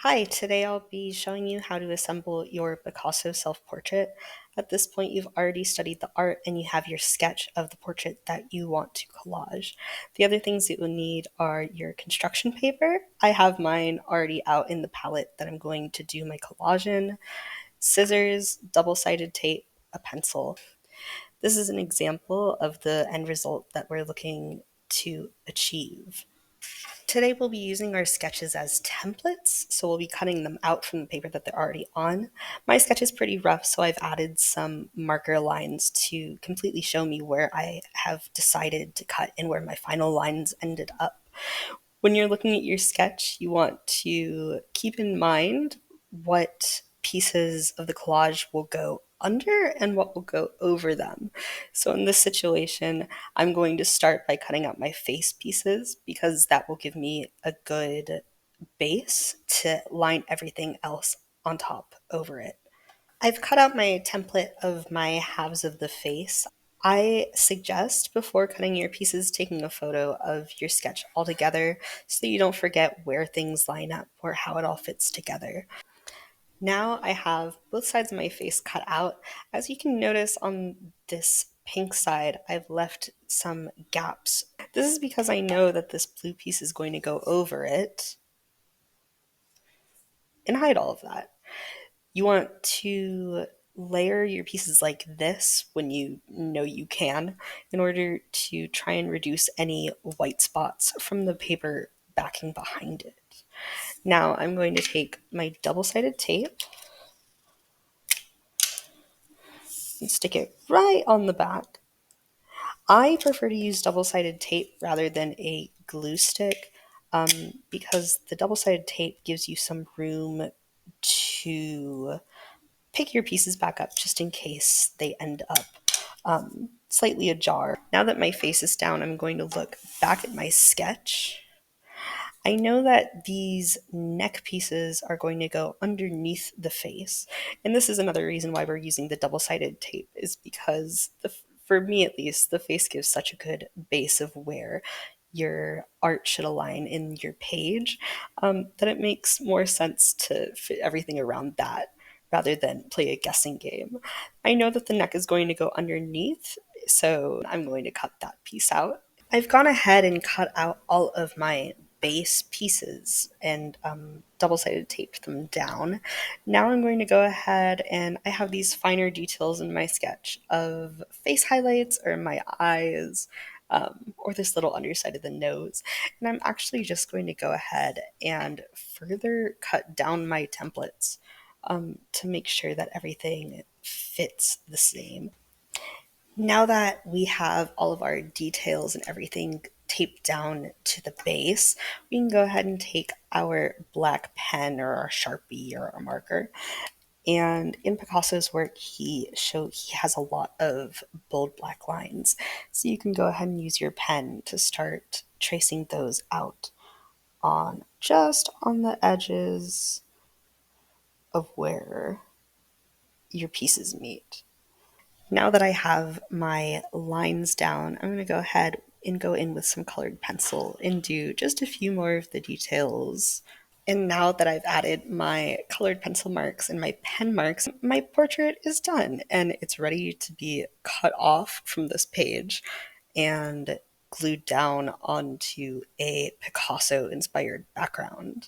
Hi, today I'll be showing you how to assemble your Picasso self-portrait. At this point, you've already studied the art and you have your sketch of the portrait that you want to collage. The other things that you'll need are your construction paper. I have mine already out in the palette that I'm going to do my collage in, scissors, double-sided tape, a pencil. This is an example of the end result that we're looking to achieve. Today we'll be using our sketches as templates, so we'll be cutting them out from the paper that they're already on. My sketch is pretty rough, so I've added some marker lines to completely show me where I have decided to cut and where my final lines ended up. When you're looking at your sketch, you want to keep in mind what pieces of the collage will go under and what will go over them. So in this situation, I'm going to start by cutting out my face pieces because that will give me a good base to line everything else on top over it. I've cut out my template of my halves of the face. I suggest before cutting your pieces taking a photo of your sketch altogether so you don't forget where things line up or how it all fits together. Now I have both sides of my face cut out. As you can notice on this pink side, I've left some gaps. This is because I know that this blue piece is going to go over it and hide all of that. You want to layer your pieces like this when you know you can in order to try and reduce any white spots from the paper backing behind it. Now I'm going to take my double-sided tape and stick it right on the back. I prefer to use double-sided tape rather than a glue stick because the double-sided tape gives you some room to pick your pieces back up just in case they end up slightly ajar. Now that my face is down, I'm going to look back at my sketch. I know that these neck pieces are going to go underneath the face. And this is another reason why we're using the double-sided tape is because, for me at least, the face gives such a good base of where your art should align in your page that it makes more sense to fit everything around that rather than play a guessing game. I know that the neck is going to go underneath, so I'm going to cut that piece out. I've gone ahead and cut out all of my base pieces and double-sided taped them down. Now I'm going to go ahead and I have these finer details in my sketch of face highlights or my eyes or this little underside of the nose. And I'm actually just going to go ahead and further cut down my templates to make sure that everything fits the same. Now that we have all of our details and everything taped down to the base, we can go ahead and take our black pen or our Sharpie or our marker. And in Picasso's work, he has a lot of bold black lines. So you can go ahead and use your pen to start tracing those out on just on the edges of where your pieces meet. Now that I have my lines down, I'm going to go ahead and go in with some colored pencil and do just a few more of the details. And now that I've added my colored pencil marks and my pen marks, my portrait is done and it's ready to be cut off from this page and glued down onto a Picasso-inspired background.